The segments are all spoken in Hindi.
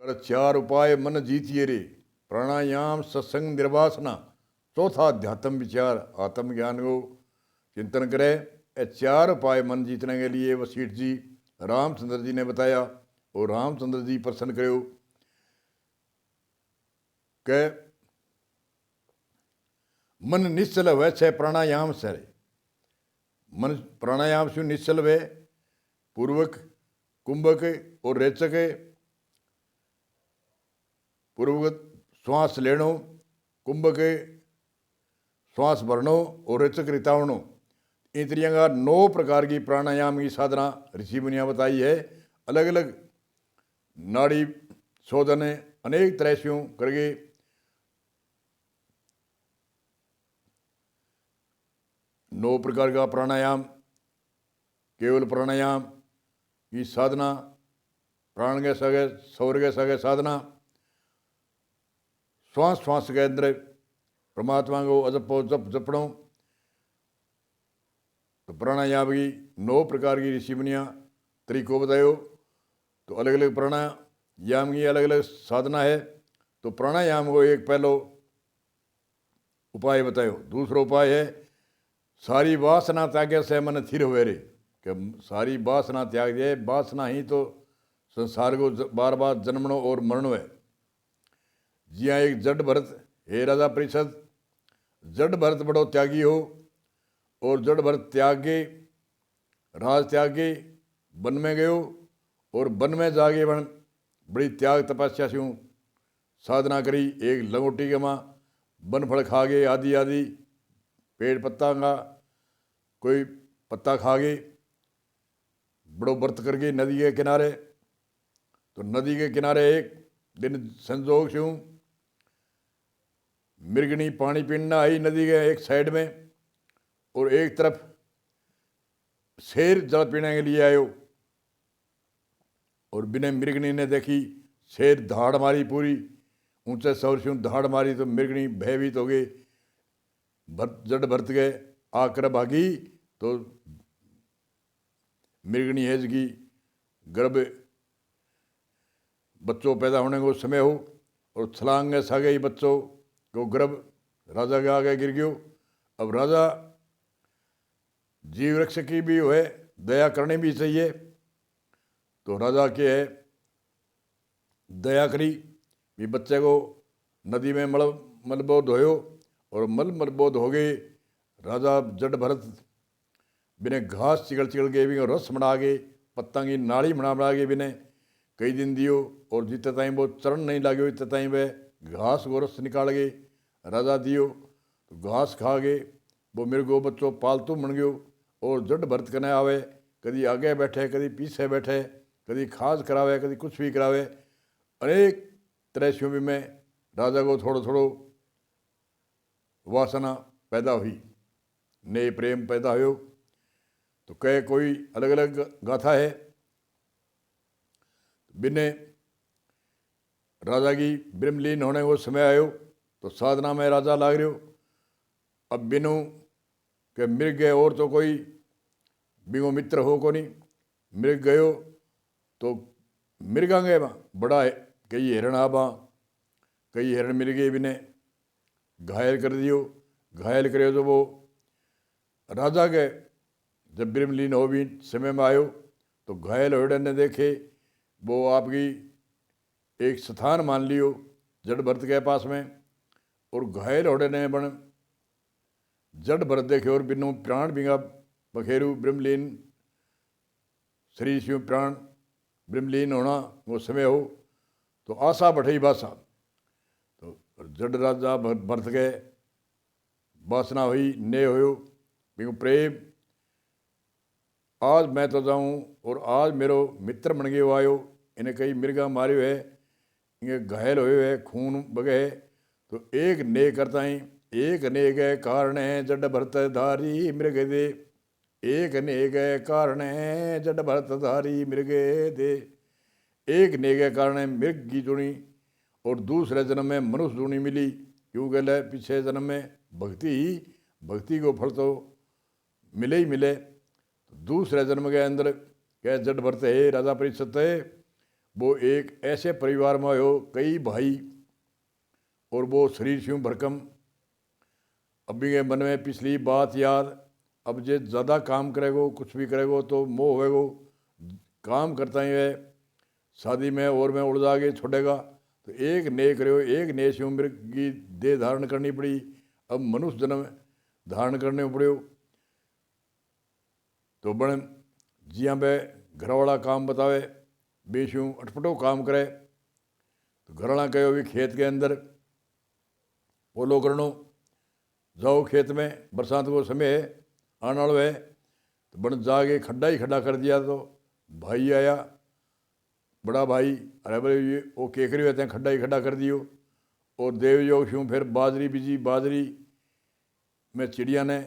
कर चार उपाय मन जीतिए रे। प्राणायाम, सत्संग, निर्वासना। चौथा अध्यात्म विचार, आत्मज्ञान को चिंतन करे। ये चार उपाय मन जीतने के लिए वशिष्ठ जी रामचंद्र जी ने बताया और रामचंद्र जी प्रसन्न करो के मन निश्चल वैसे प्राणायाम से। मन प्राणायाम से निश्चल वे पूर्वक कुंभक और रेचक पूर्वक श्वास लेनो, कुंभक श्वास भरनो और रेचक रितावनो। इन तरीके का 9 प्रकार की प्राणायाम की साधना ऋषि मुनिया बताई है। अलग अलग नाड़ी शोधन अनेक तरह से करके 9 प्रकार का प्राणायाम, केवल प्राणायाम की साधना, प्राण के सगे सौर के सगे साधना, श्वास श्वास के अंदर परमात्मा को अजपो जप जपणो। तो प्राणायाम की 9 प्रकार की ऋषि मुनिया तरीको बतायो। तो अलग अलग प्राणायाम की अलग अलग साधना है। तो प्राणायाम को एक पहलो उपाय बतायो। दूसरा उपाय है सारी वासना त्यागे से मन स्थिर हुए रे। कि सारी वासना त्याग दे, वासना ही तो संसार को बार बार जन्मनो और मरणो है। जिया एक जड़ भरत, हे राजा परिषद, जड़ भरत बड़ो त्यागी हो और जड़ भरत त्याग के राज त्याग के वन में गयो और वन में जाके बन बड़ी त्याग तपस्या से साधना करी। एक लंगोटी के माँ वन फल खा गए आदि आदि पेड़ पत्ता का कोई पत्ता खा गए, बड़ो व्रत करके नदी के किनारे। तो नदी के किनारे एक दिन संजोग से मृगनी पानी पीना आई नदी के एक साइड में और एक तरफ शेर जल पीने के लिए आयो। और बिना मृगनी ने देखी शेर धाड़ मारी, पूरी ऊंचे शौर से धाड़ मारी। तो मृगनी भयभीत हो गई, जड़ भरत गए आकर भागी। तो मृगनी हेज की गर्भ बच्चों पैदा होने को समय हो और छलांग सागे ही बच्चों को गर्भ राजा के आगे गिर गयो। अब राजा जीव रक्षक की भी है, दया करनी भी चाहिए। तो राजा के है दया करी भी बच्चे को नदी में मलबो धोयो और मलबो धो गए। राजा जड़ भरत बिने घास चिगड़ चिगड़ के भी रस बना के पत्ता की नाड़ी बना के बिने कई दिन दियो। और जितने ताई वो चरण नहीं लाग्यो इतने ताई वह घास को रस निकाल के राजा दियो। तो घास खा गए वो मेरे को बच्चों पालतू बन गयो। और जड़ भरत करने आवे, कभी आगे बैठे कभी पीछे बैठे, कभी खास करावे कभी कुछ भी करावे। अनेक तरह से भी में राजा को थोड़ो थोड़ो वासना पैदा हुई, नए प्रेम पैदा हो। तो कह कोई अलग अलग गाथा है। बिने राजा की ब्रह्मलीन होने को समय आयो तो साधना में राजा लाग रहो। अब बिनु के मृग गए और तो कोई बिगो मित्र हो को नहीं। मृग गयो तो मृगांगे बड़ा है, कई हिरण आबा, कई हिरण मिल गए बिने घायल कर दियो। घायल करे तो वो राजा के जब ब्रह्मलीन हो भी समय में आयो तो घायल होड़े ने देखे वो आपकी एक स्थान मान लियो जड़ भरत के पास में। और घायल होड़े ने बन जड़ भरत देखे और बिनु प्राण बिंगा बखेरू ब्रह्मलीन शरीर से प्राण ब्रह्मलीन होना वो समय हो। तो आशा बढ़ई बासा। तो जड़ राजा भरत गए वासना हुई ने हो बिगु प्रेम, आज मैं तो जाऊँ और आज मेरो मित्र बन गयो आयो। इन्हें कई मृगा मारियो है, इन्हें घायल हुए है, खून बगे। तो एक ने करता ही एक ने गए कारण है जड़ भरत धारी मृग दे। एक ने गए कारण है जड़ भरत धारी मृग दे। एक ने गए कारण मृग की जुड़ी और दूसरे जन्म में मनुष्य जुड़ी मिली। क्यों गए पीछे जन्म में भक्ति को फल तो मिले ही मिले। दूसरे जन्म के अंदर कह जड़ भरत है राजा परिषद है वो एक ऐसे परिवार में हो, कई भाई, और वो शरीर से भरकम। अभी के मन में पिछली बात याद, अब जे ज़्यादा काम करेगो, कुछ भी करेगो तो मोह होएगो, काम करता ही है, शादी में और में उड़ जाके छोड़ेगा। तो एक ने करो, एक ने से उम्र की देह धारण करनी पड़ी, अब मनुष्य जन्म धारण करने पड़ो। तो बन जिया पे घर वाला काम बतावे, बेशू अटपटो काम करे, तो घर वाला कहो भी खेत के अंदर पोलो करनो, जाओ खेत में, बरसात को समय है, आने वाला है, तो बन जाके खड्डा ही खड्डा कर दिया। तो भाई आया, बड़ा भाई, अरे भाई ये वो केकरी होते हैं, खड्डा ही खड्डा कर दियो। और देवयोग शूँ फिर बाजरी बीजी, बाजरी में चिड़िया ने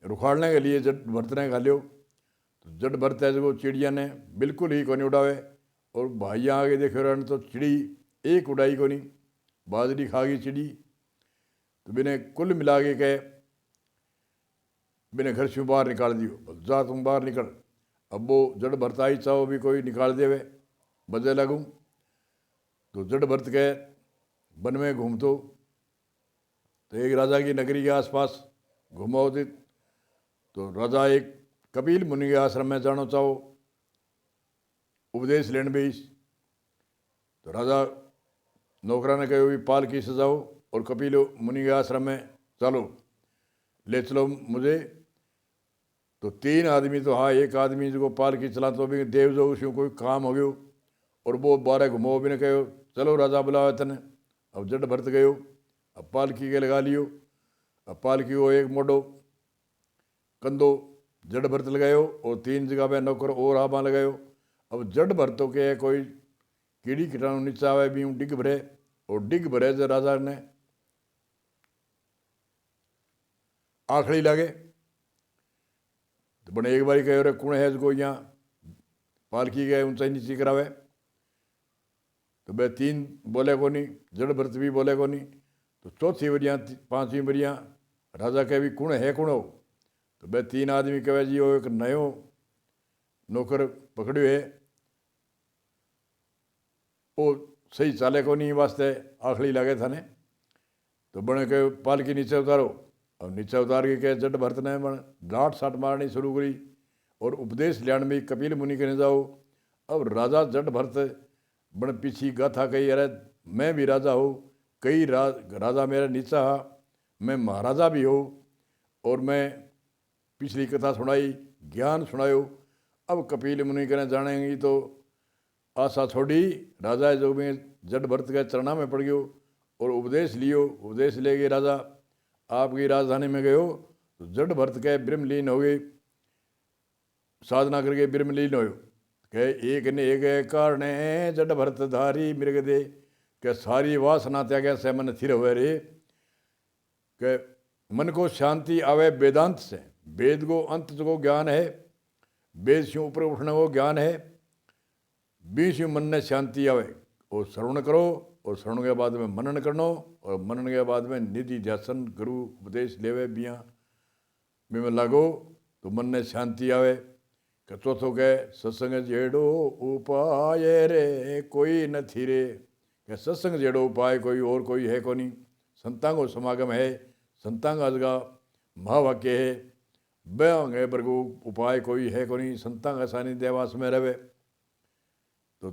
रुखाड़ने के लिए जट बरतने खा लियो। तो जट बरते जो चिड़िया ने बिल्कुल ही कोनी उड़ावे, और भाई आगे देखे रहने तो चिड़ी एक उड़ाई कोनी, बाजरी खा गई चिड़ी। तो बिने कुल मिला के कहे, बिने घर से बाहर निकाल दियो, जा तुम बाहर निकल। अब वो जड़ भरता ही चाहो भी कोई निकाल देवे, बजे लगूँ। तो जड़ भरत के वन में घूमतो, तो एक राजा की नगरी के आसपास घुमाओ थी। तो राजा एक कपिल मुनि के आश्रम में जाना चाहो, उपदेश लेने भी। तो राजा नौकरा ने कहो भी पालकी सजाओ और कपिल मुनि के आश्रम में चलो, ले चलो मुझे। तो 3 आदमी, तो हाँ एक आदमी जो पालकी चला, तो भी देव जो उसमें कोई काम हो गयो, और वो 12 घुमाओ भी ने कहो चलो राजा बुलावे तने। अब जट भरत गयो, अब पालकी के लगा लियो। अब पालकी को एक मोटो कंधो जड़ भरत लगायो, और 3 जगह पे नौकर और आबा लगायो। अब जड़ भरतों के कोई कीड़ी कीटाणु नीचे आवे भी डिग भरे, और डिग भरे जो राजा ने आखड़ी लागे। तो बने एक बारी कहो रे कौन है जो यहाँ पालकी गए ऊंचाई नीची करावे। तो बे 3 बोले को नहीं, जड़ भरत भी बोले को नहीं। तो चौथी बरिया 5वीं बरिया राजा कहे भी कौन है कौन हो। तो बे 3 आदमी कहे जी वो एक नयो नौकर पकड़ियो है, वो सही चाले को नहीं, वास्ते आखड़ी लागे थाने। तो बने कहे पालकी नीचे उतारो। अब नीचे उतार के कहे जट भरत ने बन डांट साट मारनी शुरू करी, और उपदेश लियान में कपिल मुनि के जाओ। अब राजा जट भरत बन पीछी गाथा कही, अरे मैं भी राजा हूँ, कई राजा मेरा नीचा हा, मैं महाराजा भी हो, और मैं पिछली कथा सुनाई, ज्ञान सुनायो। अब कपिल मुनि कहने जानेंगी तो आशा छोड़ी, राजा जो में जट भरत के चरणा में पड़ गयो, और उपदेश लियो। उपदेश ले गए राजा आपकी राजधानी में गयो, तो जट भरत के ब्रह्मलीन हो गई, साधना करके ब्रह्मलीन हो कहे एक ने एक कारण जट भरत धारी मृग दे, के सारी वासना त्यागे से मन थिर हुए रे। के मन को शांति आवे वेदांत से, वेद को अंत को ज्ञान है, वेद से ऊपर उठने को ज्ञान है, बीच मन ने शांति आवे। और श्रवण करो, और श्रवण के बाद में मनन करनो, और मनन के बाद में निधि ध्यान गुरु उपदेश लेवे बिया में लागो, तो मन ने शांति आवे। चौथो कहे सत्संग जेड़ो उपाय रे कोई न थी रे, कि सत्संग जेड़ो उपाय कोई और कोई है को नहीं। संतां को समागम है, संतां का जगह महावाक्य है, बे प्रभु उपाय कोई है को नहीं, संतां का सानिध्य देवास में रहे। तो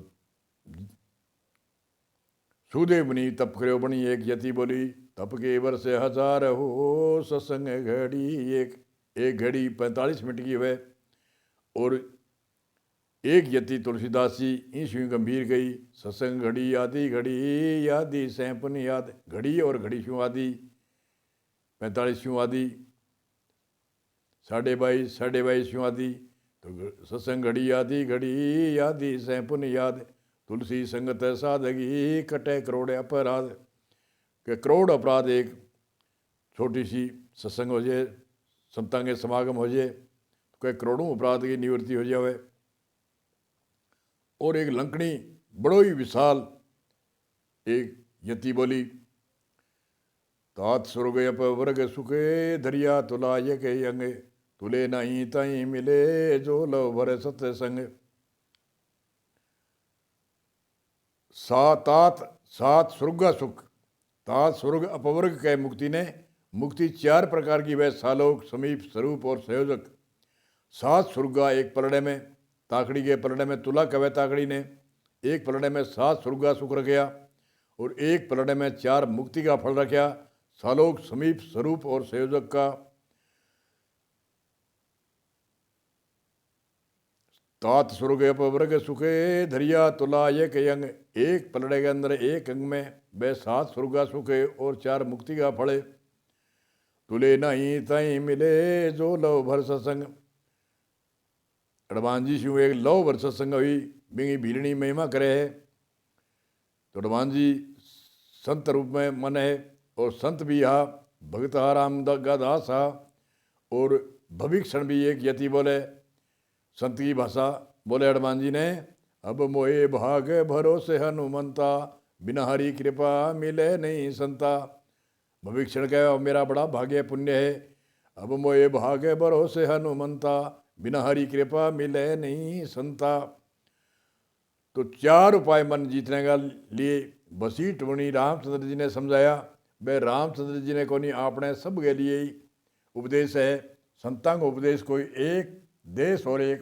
सुदेव मुनि तप करो बनी एक यति बोली, तप के वर्ष 1000 हो सत्संग घड़ी एक घड़ी 45 मिनट की हुए। और एक यति तुलसीदास जी ईश्वी गंभीर गई, सत्संग घड़ी यादी सैंपन याद, घड़ी और घड़ी शू आदि 45 शू आदि 22.5 शू आदि। तो सत्संग घड़ी यादी सैंपन याद, तुलसी संगत साधगी कटे करोड़ अपराध, के करोड़ अपराध एक छोटी सी सत्संग हो जाए, संतां के समागम हो जाए, तो कई करोड़ों अपराध की निवृत्ति हो जाए। और एक लंकनी बड़ो ही विशाल एक यति बोली, तात स्वर्ग अप वर्ग सुखे धरिया तुला ये के अंग, तुले नहीं ताई मिले जो लव भरे सत्संग। सात स्वर्ग सुख, तात स्वर्ग अपवर्ग कह मुक्ति ने, मुक्ति चार प्रकार की वह सालोक, समीप, स्वरूप और संयोजक। सात स्वर्गा एक पलड़े में, ताकड़ी के पलड़े में तुला कवे ताकड़ी ने, एक पलड़े में सात स्वर्गा सुख रखया और एक पलड़े में चार मुक्ति का फल रखया, सालोक, समीप, स्वरूप और संयोजक का। तात स्वर्ग अपवर्ग सुखे धरिया तुला एक अंग, एक पलड़े के अंदर एक अंग में वह सात स्वर्गा सुखे और चार मुक्ति का फले। तुले नहीं तई मिले जो लव भर सत्संग, हनुमान जी शू एक लव भर सत्संग हुई बिंगी भीलनी महिमा करे है। तो हनुमान जी संत रूप में मन है और संत भी हा, भगत हा, राम दास हा, और भविक्षण भी एक यति बोले संत की भाषा। बोले हनुमान जी ने, अब मोए भाग भरोसे हनुमंता, बिना हरि कृपा मिले नहीं संता। भविक्षण कहे मेरा बड़ा भाग्य पुण्य है, अब मोए भाग्य भरोसे हनुमंता, बिना हरि कृपा मिले नहीं संता। तो चार उपाय मन जीतने का लिए वसीठ मुनि रामचंद्र जी ने समझाया। वह रामचंद्र जी ने कोनी आपने सब के लिए ही उपदेश है। संतांग उपदेश कोई एक देश और एक